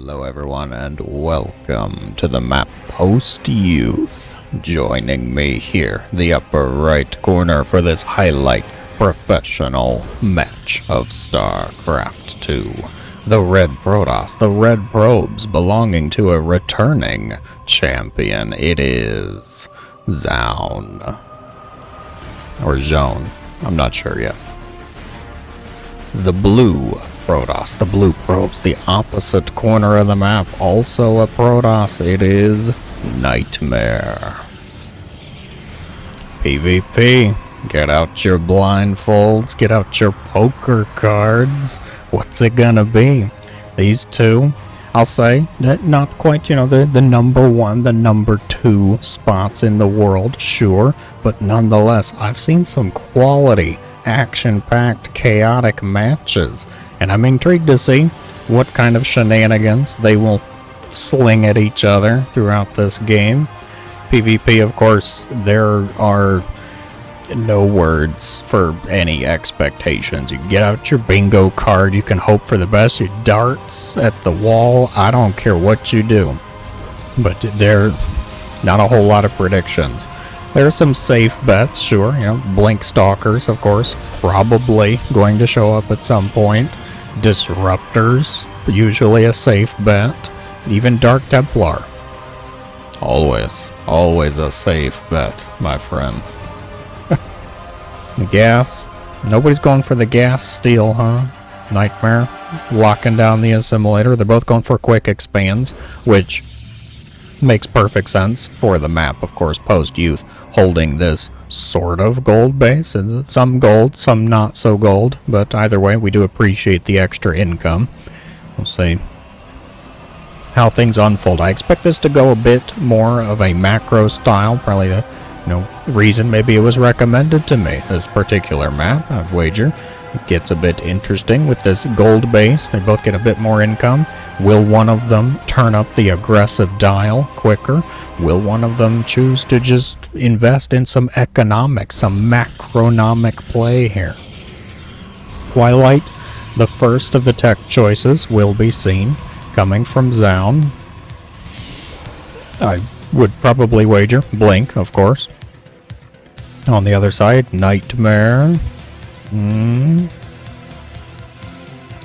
Hello everyone and welcome to the map Post Youth. Joining me here, the upper right corner for this highlight professional match of StarCraft 2. The red Protoss, the red probes belonging to a returning champion. It is Zoun. Or Zoun, I'm not sure yet. The blue Protoss, the blue probes, the opposite corner of the map, also a Protoss. It is NightMare. PvP. Get out your blindfolds, get out your poker cards. What's it gonna be? These two, I'll say, not quite, the number one, the number two spots in the world, sure, but nonetheless, I've seen some quality, action-packed, chaotic matches, and I'm intrigued to see what kind of shenanigans they will sling at each other throughout this game. PvP, of course, there are no words for any expectations. You get out your bingo card, you can hope for the best, you darts at the wall, I don't care what you do. But there not a whole lot of predictions. There are some safe bets, sure, Blink Stalkers, of course, probably going to show up at some point. Disruptors, usually a safe bet. Even Dark Templar. Always a safe bet, my friends. Gas. Nobody's going for the gas steal, huh? NightMare locking down the assimilator. They're both going for quick expands, which makes perfect sense for the map, of course. Post Youth holding this sort of gold base. Some gold, some not so gold, but either way, we do appreciate the extra income. We'll see how things unfold. I expect this to go a bit more of a macro style, probably the reason maybe it was recommended to me, this particular map. I'd wager it gets a bit interesting with this gold base. They both get a bit more income. Will one of them turn up the aggressive dial quicker? Will one of them choose to just invest in some economics, some macronomic play here? Twilight, the first of the tech choices, will be seen coming from Zoun. I would probably wager Blink, of course. On the other side, NightMare.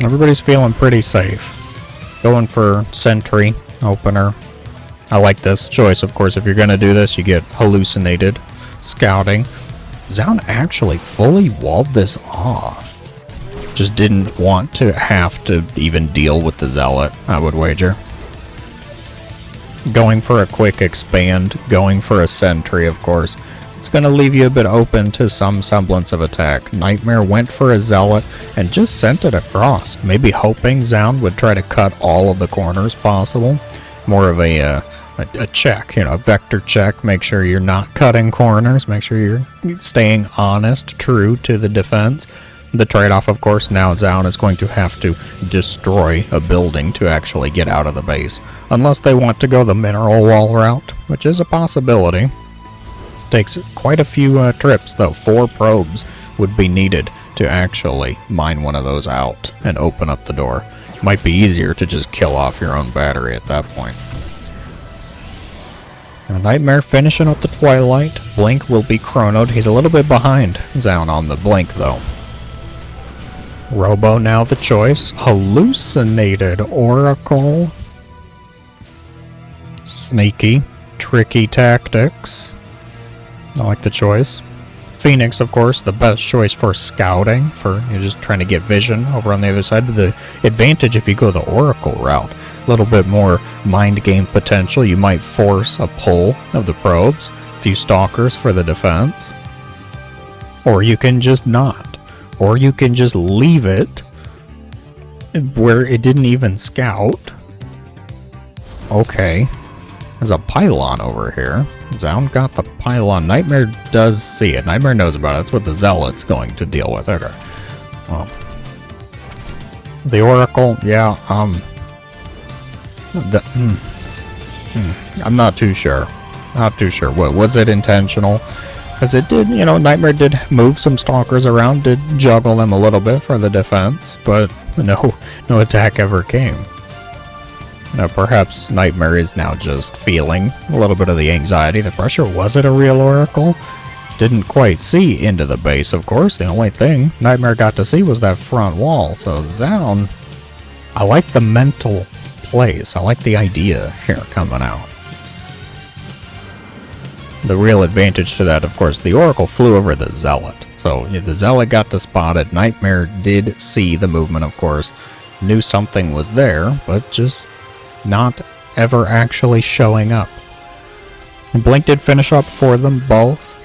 Everybody's feeling pretty safe. Going for Sentry, Opener. I like this choice, of course. If you're going to do this, you get Hallucinated Scouting. Zoun actually fully walled this off. Just didn't want to have to even deal with the Zealot, I would wager. Going for a quick expand, going for a Sentry, of course. It's going to leave you a bit open to some semblance of attack. NightMare went for a Zealot and just sent it across, maybe hoping Zoun would try to cut all of the corners possible. More of a check, a vector check. Make sure you're not cutting corners. Make sure you're staying honest, true to the defense. The trade-off, of course, now Zoun is going to have to destroy a building to actually get out of the base. Unless they want to go the mineral wall route, which is a possibility. Takes quite a few trips, though. 4 probes would be needed to actually mine one of those out and open up the door. Might be easier to just kill off your own battery at that point. Now, NightMare finishing up the Twilight. Blink will be chronoed. He's a little bit behind Zoun on the Blink, though. Robo now the choice. Hallucinated Oracle. Sneaky, tricky tactics. I like the choice. Phoenix, of course, the best choice for scouting, for just trying to get vision over on the other side. But the advantage if you go the Oracle route, a little bit more mind game potential. You might force a pull of the probes, a few stalkers for the defense. Or you can just not. Or you can just leave it where it didn't even scout. Okay. There's a pylon over here. Zoun got the pylon. NightMare does see it. NightMare knows about it. That's what the Zealot's going to deal with. Okay. Well, the Oracle, yeah, I'm not too sure. Not too sure. What was it intentional? Because it did, NightMare did move some stalkers around, did juggle them a little bit for the defense, but no attack ever came. Now, perhaps NightMare is now just feeling a little bit of the anxiety, the pressure. Was it a real Oracle? Didn't quite see into the base, of course. The only thing NightMare got to see was that front wall. So Zoun, I like the mental plays. I like the idea here coming out. The real advantage to that, of course, the Oracle flew over the Zealot. So the Zealot got to spot it. NightMare did see the movement, of course. Knew something was there, but just not ever actually showing up. And Blink did finish up for them both.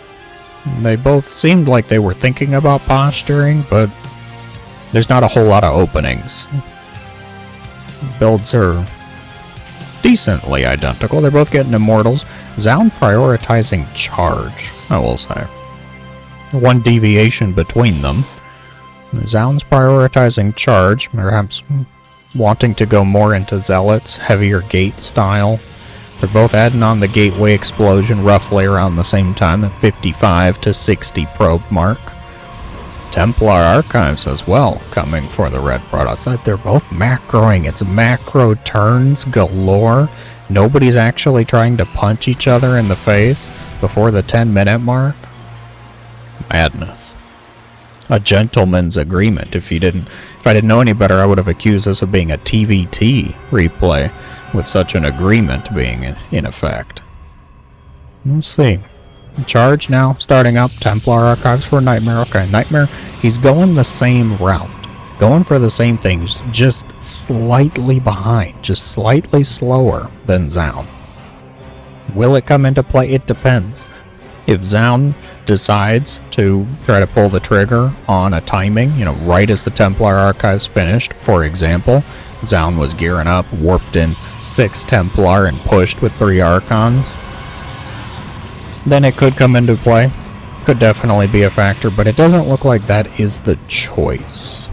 They both seemed like they were thinking about posturing, but there's not a whole lot of openings. Builds are decently identical. They're both getting immortals. Zoun prioritizing charge, I will say. One deviation between them. Zoun's prioritizing charge, perhaps wanting to go more into Zealots, heavier gate style. They're both adding on the gateway explosion roughly around the same time, the 55 to 60 probe mark. Templar Archives as well, coming for the red Protoss. They're both macroing. It's macro turns galore. Nobody's actually trying to punch each other in the face before the 10-minute mark. Madness. A gentleman's agreement. If I didn't know any better, I would have accused this of being a TVT replay with such an agreement being in effect. We'll see. Charge now, starting up. Templar Archives for NightMare. Okay, NightMare, he's going the same route. Going for the same things, just slightly behind. Just slightly slower than Zoun. Will it come into play? It depends. If Zoun decides to try to pull the trigger on a timing, right as the Templar Archives finished, for example, Zoun was gearing up, warped in 6 Templar and pushed with 3 Archons, then it could come into play. Could definitely be a factor, but it doesn't look like that is the choice.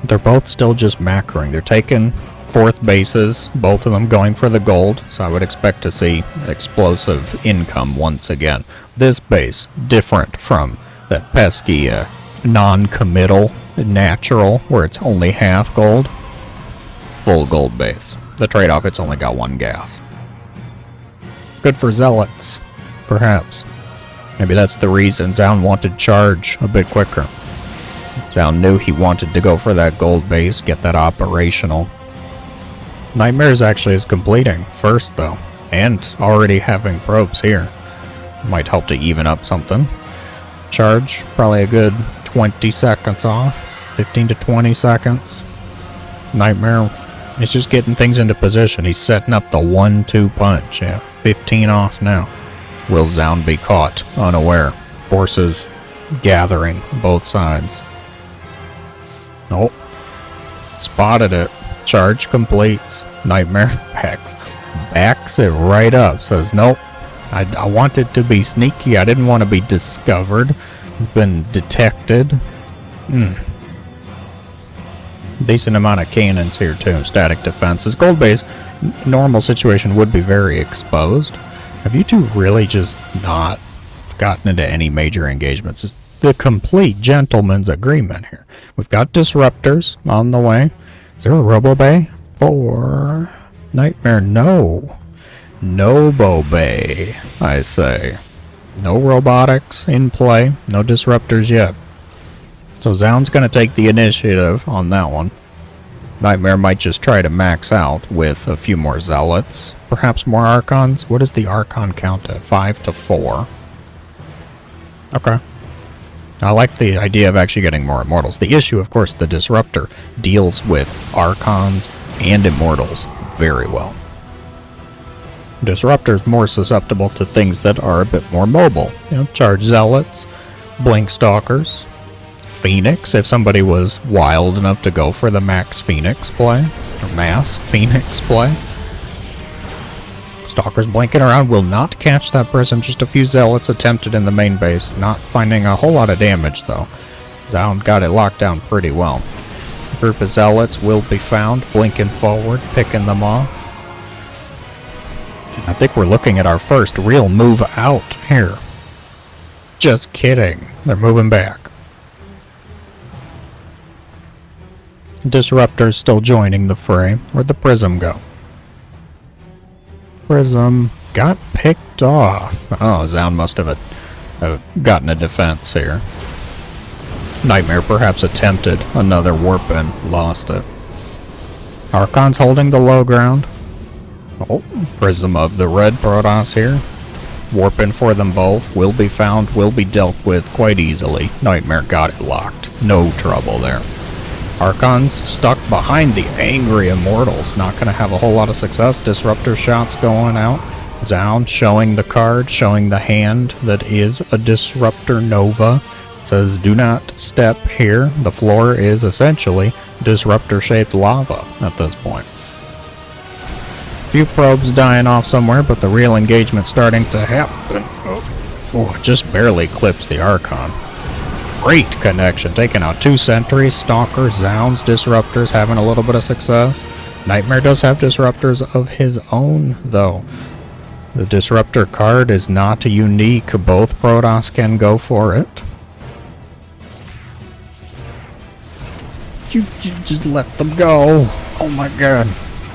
They're both still just macroing. They're taking 4th bases, both of them going for the gold, so I would expect to see explosive income once again. This base, different from that pesky non-committal natural, where it's only half gold. Full gold base. The trade-off, it's only got 1 gas. Good for Zealots, perhaps. Maybe that's the reason Zoun wanted charge a bit quicker. Zoun knew he wanted to go for that gold base, get that operational. NightMare's actually is completing first, though, and already having probes here. Might help to even up something. Charge, probably a good 20 seconds off. 15 to 20 seconds. NightMare is just getting things into position. He's setting up the 1-2 punch. Yeah, 15 off now. Will Zoun be caught unaware? Forces gathering both sides. Oh, spotted it. Charge completes. NightMare backs it right up. Says, nope, I wanted to be sneaky. I didn't want to be discovered. Been detected. Decent amount of cannons here too. Static defenses. Gold base, normal situation would be very exposed. Have you two really just not gotten into any major engagements? It's the complete gentleman's agreement here. We've got disruptors on the way. Is there a Robo Bay for NightMare? No. Nobo Bay, I say. No robotics in play. No disruptors yet. So Zoun's going to take the initiative on that one. NightMare might just try to max out with a few more Zealots. Perhaps more Archons. What is the Archon count at? 5 to 4. Okay. I like the idea of actually getting more Immortals. The issue, of course, the Disruptor deals with Archons and Immortals very well. Disruptor's more susceptible to things that are a bit more mobile. Charge Zealots, Blink Stalkers, Phoenix, if somebody was wild enough to go for the max Phoenix play, or mass Phoenix play. Stalkers blinking around will not catch that prism. Just a few Zealots attempted in the main base, not finding a whole lot of damage though. Zoun got it locked down pretty well. A group of Zealots will be found, blinking forward, picking them off. I think we're looking at our first real move out here. Just kidding. They're moving back. Disruptor's still joining the fray. Where'd the Prism go? Prism got picked off. Oh, Zoun must have gotten a defense here. NightMare perhaps attempted another warp in, lost it. Archon's holding the low ground. Oh, Prism of the red Protoss here. Warp in for them both. Will be found, will be dealt with quite easily. NightMare got it locked. No trouble there. Archon's stuck behind the angry Immortals. Not going to have a whole lot of success. Disruptor shots going out. Zoun showing the card, showing the hand that is a Disruptor Nova. It says, do not step here. The floor is essentially Disruptor-shaped lava at this point. Few probes dying off somewhere, but the real engagement starting to happen. Oh, just barely clips the Archon. Great connection, taking out 2 sentries, stalkers, Zouns, disruptors, having a little bit of success. NightMare does have disruptors of his own, though. The disruptor card is not unique. Both Protoss can go for it. You just let them go. Oh my god.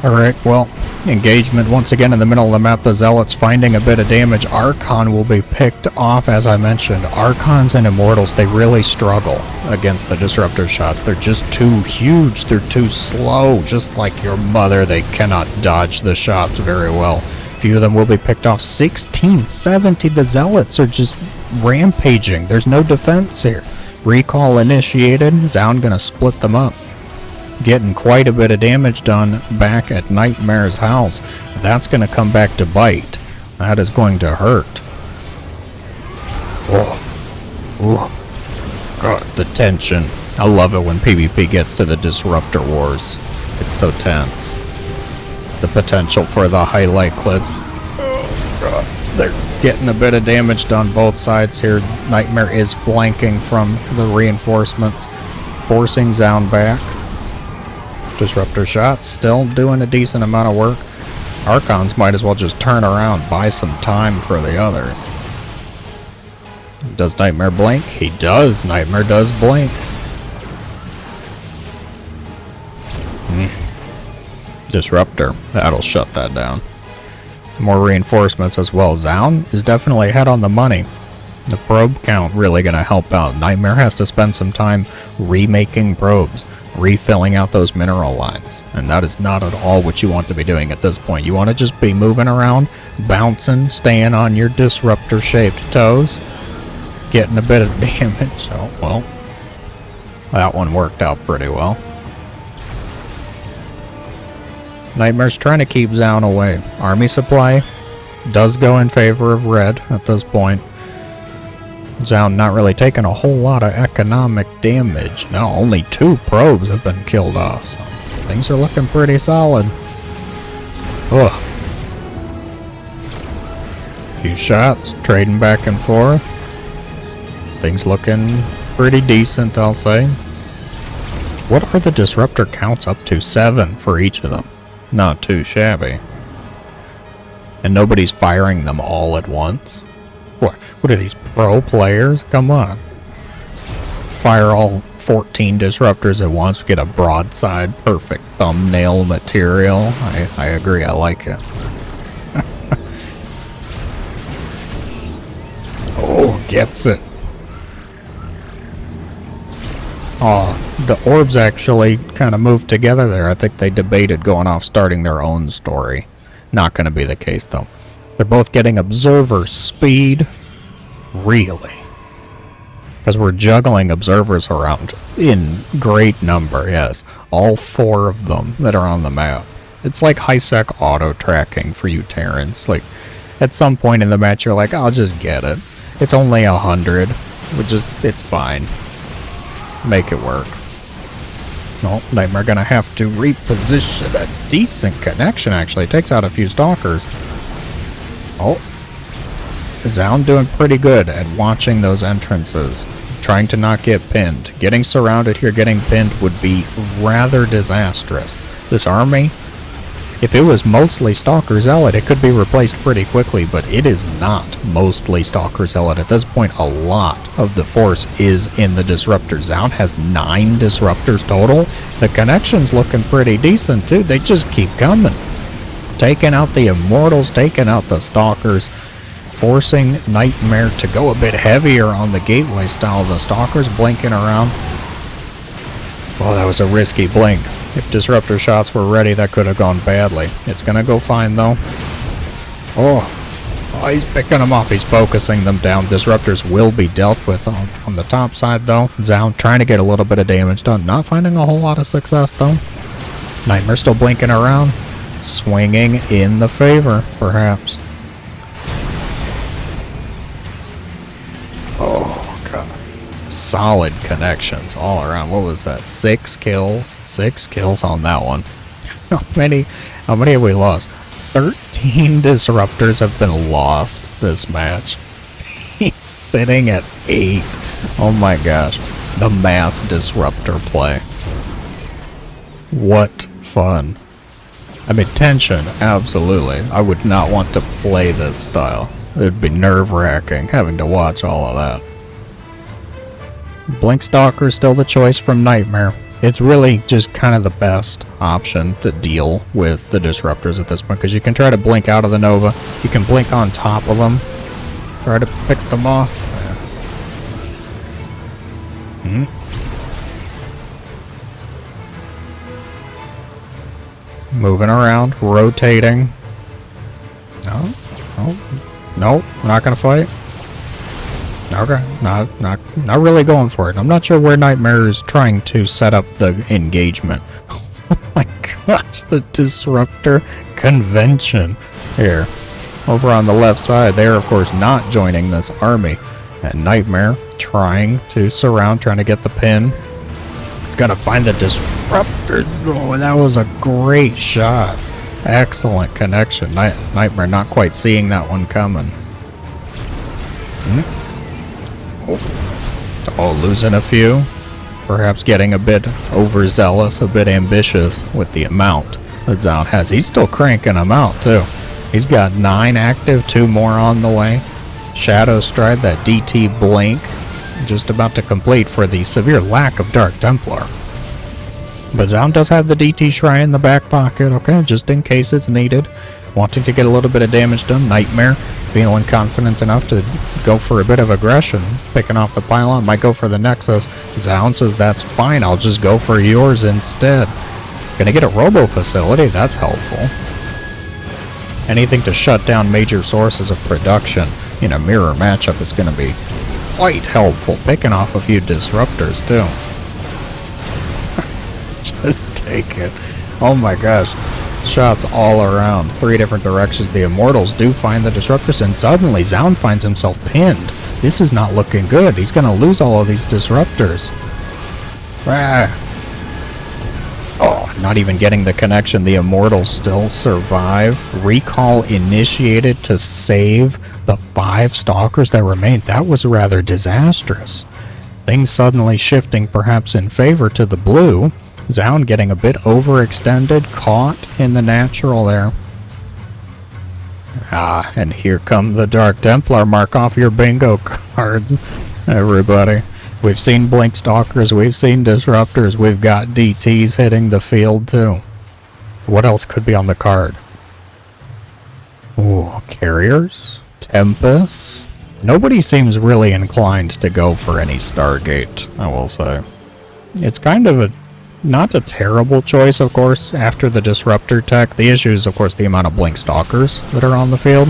Alright, well, engagement once again in the middle of the map. The Zealots finding a bit of damage. Archon will be picked off, as I mentioned. Archons and Immortals, they really struggle against the Disruptor shots. They're just too huge. They're too slow. Just like your mother, they cannot dodge the shots very well. Few of them will be picked off. 1670. The Zealots are just rampaging. There's no defense here. Recall initiated. Zoun gonna split them up. Getting quite a bit of damage done back at NightMare's house. That's going to come back to bite. That is going to hurt. Oh, God, the tension. I love it when PvP gets to the Disruptor Wars. It's so tense. The potential for the highlight clips. Oh, God. They're getting a bit of damage done both sides here. NightMare is flanking from the reinforcements, forcing Zoun back. Disruptor shots, still doing a decent amount of work. Archons might as well just turn around, buy some time for the others. Does NightMare blink? He does. NightMare does blink. Disruptor. That'll shut that down. More reinforcements as well. Zoun is definitely ahead on the money. The probe count really going to help out. NightMare has to spend some time remaking probes, refilling out those mineral lines. And that is not at all what you want to be doing at this point. You want to just be moving around, bouncing, staying on your disruptor-shaped toes, getting a bit of damage. So, well, that one worked out pretty well. NightMare's trying to keep Zoun away. Army supply does go in favor of red at this point. Zoun not really taking a whole lot of economic damage. No, only 2 probes have been killed off, so things are looking pretty solid. Ugh. Few shots, trading back and forth. Things looking pretty decent, I'll say. What are the disruptor counts up to? 7 for each of them. Not too shabby. And nobody's firing them all at once. What are these pro players? Come on. Fire all 14 disruptors at once, get a broadside, perfect thumbnail material. I agree, I like it. Oh, gets it. Oh, the orbs actually kind of moved together there. I think they debated going off starting their own story. Not going to be the case, though. They're both getting observer speed. Really? Because we're juggling observers around in great number, yes. All 4 of them that are on the map. It's like high-sec auto-tracking for you Terrans. Like, at some point in the match, you're like, I'll just get it. It's only 100. It's fine. Make it work. Oh, NightMare gonna have to reposition. A decent connection, actually. It takes out a few stalkers. Oh. Zoun doing pretty good at watching those entrances. Trying to not get pinned. Getting surrounded here, getting pinned would be rather disastrous. This army If it was mostly Stalker Zealot, it could be replaced pretty quickly, but it is not mostly Stalker Zealot. At this point, a lot of the force is in the Disruptor. Zoun has 9 Disruptors total. The connection's looking pretty decent, too. They just keep coming. Taking out the Immortals, taking out the Stalkers, forcing NightMare to go a bit heavier on the Gateway style. The Stalkers blinking around. Oh, that was a risky blink. If Disruptor shots were ready, that could have gone badly. It's gonna go fine, though. Oh, he's picking them off. He's focusing them down. Disruptors will be dealt with on the top side, though. Zoun trying to get a little bit of damage done. Not finding a whole lot of success, though. NightMare still blinking around. Swinging in the favor, perhaps. Oh, God. Solid connections all around. What was that? 6 kills? 6 kills on that one. How many have we lost? 13 Disruptors have been lost this match. He's sitting at 8. Oh my gosh. The mass Disruptor play. What fun. I mean, tension, absolutely. I would not want to play this style. It would be nerve-wracking having to watch all of that. Blink Stalker is still the choice from NightMare. It's really just kind of the best option to deal with the Disruptors at this point, because you can try to blink out of the Nova. You can blink on top of them. Try to pick them off. Moving around, rotating. No, we're not gonna fight. Okay, not really going for it. I'm not sure where NightMare is trying to set up the engagement. Oh my gosh, the Disruptor convention here. Over on the left side, they're of course not joining this army. And NightMare trying to surround, trying to get the pin. It's gonna find the Disruptors. Oh, that was a great shot. Excellent connection. NightMare not quite seeing that one coming. Oh, losing a few. Perhaps getting a bit overzealous, a bit ambitious with the amount that Zoun has. He's still cranking them out, too. He's got 9 active, 2 more on the way. Shadow Stride, that DT blink, just about to complete for the severe lack of Dark Templar. But Zoun does have the DT Shrine in the back pocket, okay, just in case it's needed. Wanting to get a little bit of damage done. NightMare feeling confident enough to go for a bit of aggression. Picking off the pylon, might go for the Nexus. Zoun says that's fine, I'll just go for yours instead. Gonna get a Robo Facility, that's helpful. Anything to shut down major sources of production in a mirror matchup is gonna be quite helpful. Picking off a few Disruptors too. Just take it. Oh my gosh. Shots all around. 3 different directions. The Immortals do find the Disruptors, and suddenly Zoun finds himself pinned. This is not looking good. He's going to lose all of these Disruptors. Oh, not even getting the connection. The Immortals still survive. Recall initiated to save the 5 Stalkers that remain. That was rather disastrous. Things suddenly shifting perhaps in favor to the blue. Zoun getting a bit overextended, caught in the natural there. And here come the Dark Templar. Mark off your bingo cards, everybody. We've seen Blink Stalkers, we've seen Disruptors, we've got DTs hitting the field too. What else could be on the card? Ooh, Carriers? Tempest? Nobody seems really inclined to go for any Stargate, I will say. It's kind of not a terrible choice, of course, after the Disruptor tech. The issue is, of course, the amount of Blink Stalkers that are on the field.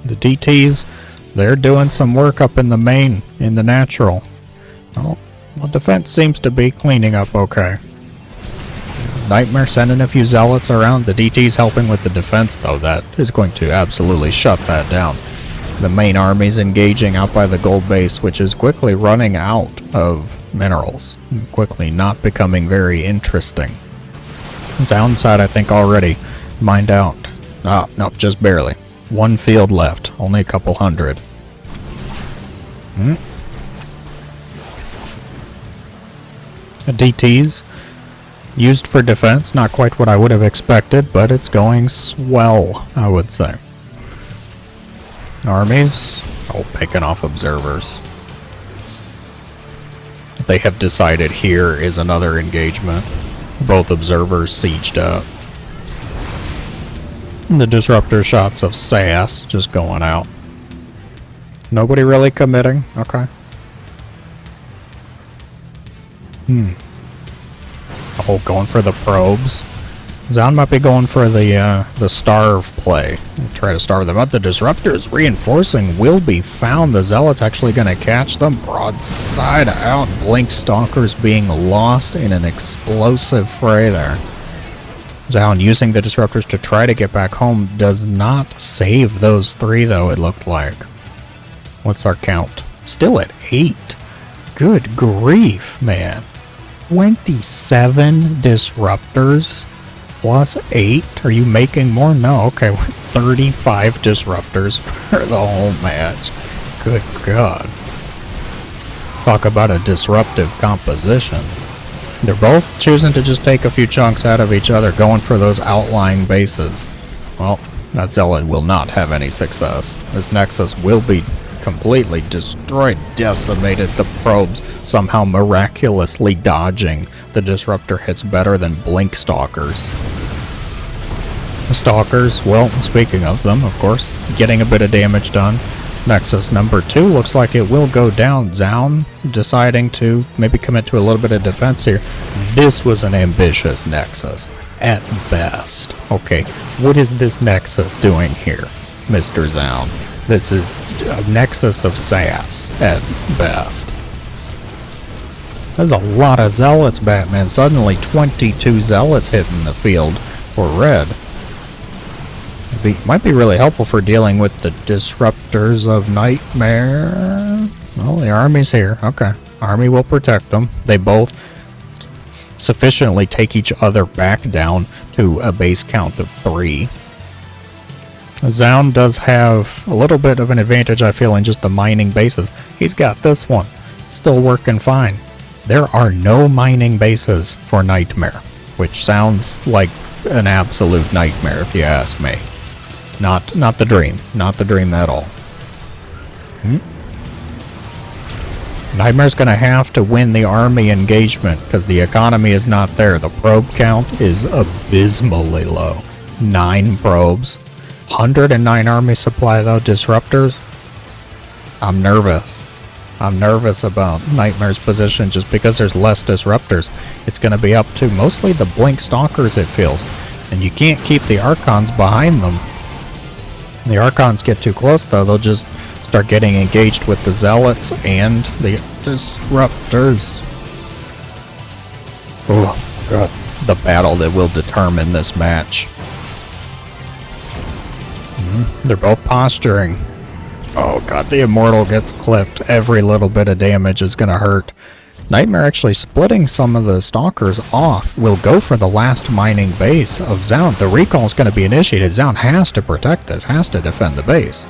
The DTs, they're doing some work up in the main, in the natural. Well, defense seems to be cleaning up okay. NightMare sending a few Zealots around. The DT's helping with the defense, though. That is going to absolutely shut that down. The main army's engaging out by the gold base, which is quickly running out of minerals. Quickly not becoming very interesting. Zoun side, I think, already mined out. Oh, nope, just barely. 1 field left. Only a couple hundred. The DTs Used for defense, not quite what I would have expected, but it's going swell, I would say. Armies, picking off observers. They have decided here is another engagement. Both observers sieged up. The disruptor shots of SAS just going out. Nobody really committing? Okay. Going for the probes. Zoun might be going for the starve play. Try to starve them out. The disruptors reinforcing will be found. The zealots actually going to catch them. Broadside out. Blink stalkers being lost in an explosive fray there. Zoun using the disruptors to try to get back home does not save those 3 though, it looked like. What's our count? Still at 8. Good grief, man. 27 disruptors plus 8. Are you making more? No, okay. 35 disruptors for the whole match. Good God. Talk about a disruptive composition. They're both choosing to just take a few chunks out of each other, going for those outlying bases. Well, that zealot will not have any success. This nexus will be completely destroyed, decimated. The probes somehow miraculously dodging the disruptor hits better than blink stalkers. The stalkers, well, speaking of them, of course, getting a bit of damage done. Nexus number 2 looks like it will go down. Zoun deciding to maybe commit to a little bit of defense here. This was an ambitious nexus at best. Okay, what is this nexus doing here, Mr. Zoun? This is a nexus of SAS at best. There's a lot of zealots, Batman. Suddenly 22 zealots hitting the field for red. Might be really helpful for dealing with the disruptors of NightMare. Well, the army's here. Okay. Army will protect them. They both sufficiently take each other back down to a base count of 3. Zoun does have a little bit of an advantage, I feel, in just the mining bases. He's got this one. Still working fine. There are no mining bases for NightMare, which sounds like an absolute nightmare if you ask me. Not the dream. Not the dream at all. NightMare's going to have to win the army engagement because the economy is not there. The probe count is abysmally low. 9 probes. 109 army supply though. Disruptors. I'm nervous. I'm nervous about NightMare's position just because there's less disruptors. It's going to be up to mostly the blink stalkers, it feels. And you can't keep the Archons behind them. The Archons get too close though, they'll just start getting engaged with the Zealots and the Disruptors. Oh God, the battle that will determine this match. They're both posturing. Oh God, the Immortal gets clipped. Every little bit of damage is gonna hurt. NightMare actually splitting some of the Stalkers off will go for the last mining base of Zoun. The recall is going to be initiated. Zoun has to protect this, has to defend the base.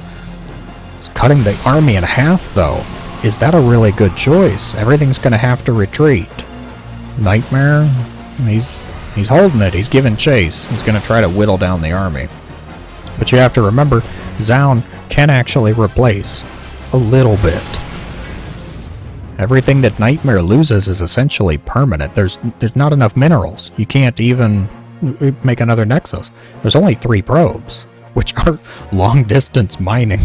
He's cutting the army in half though. Is that a really good choice? Everything's going to have to retreat. NightMare, he's holding it. He's giving chase. He's going to try to whittle down the army. But you have to remember, Zoun can actually replace a little bit. Everything that NightMare loses is essentially permanent. There's not enough minerals. You can't even make another nexus. There's only 3 probes, which are long-distance mining.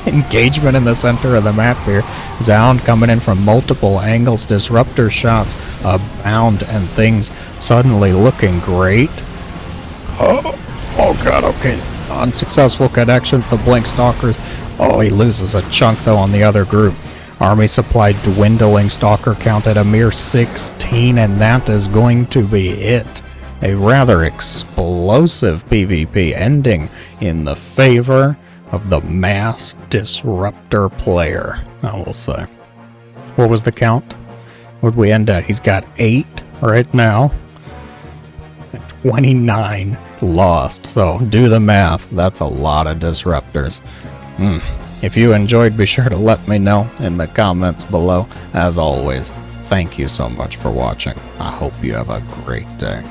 Engagement in the center of the map here. Zoun coming in from multiple angles. Disruptor shots abound and things suddenly looking great. Oh God, okay. Unsuccessful connections. The Blink Stalkers. Oh, he loses a chunk though on the other group. Army supply dwindling, Stalker count at a mere 16, and that is going to be it. A rather explosive PvP ending in the favor of the mass disruptor player, I will say. What was the count? What'd we end at? He's got 8 right now. 29 lost, so do the math. That's a lot of disruptors. If you enjoyed, be sure to let me know in the comments below. As always, thank you so much for watching. I hope you have a great day.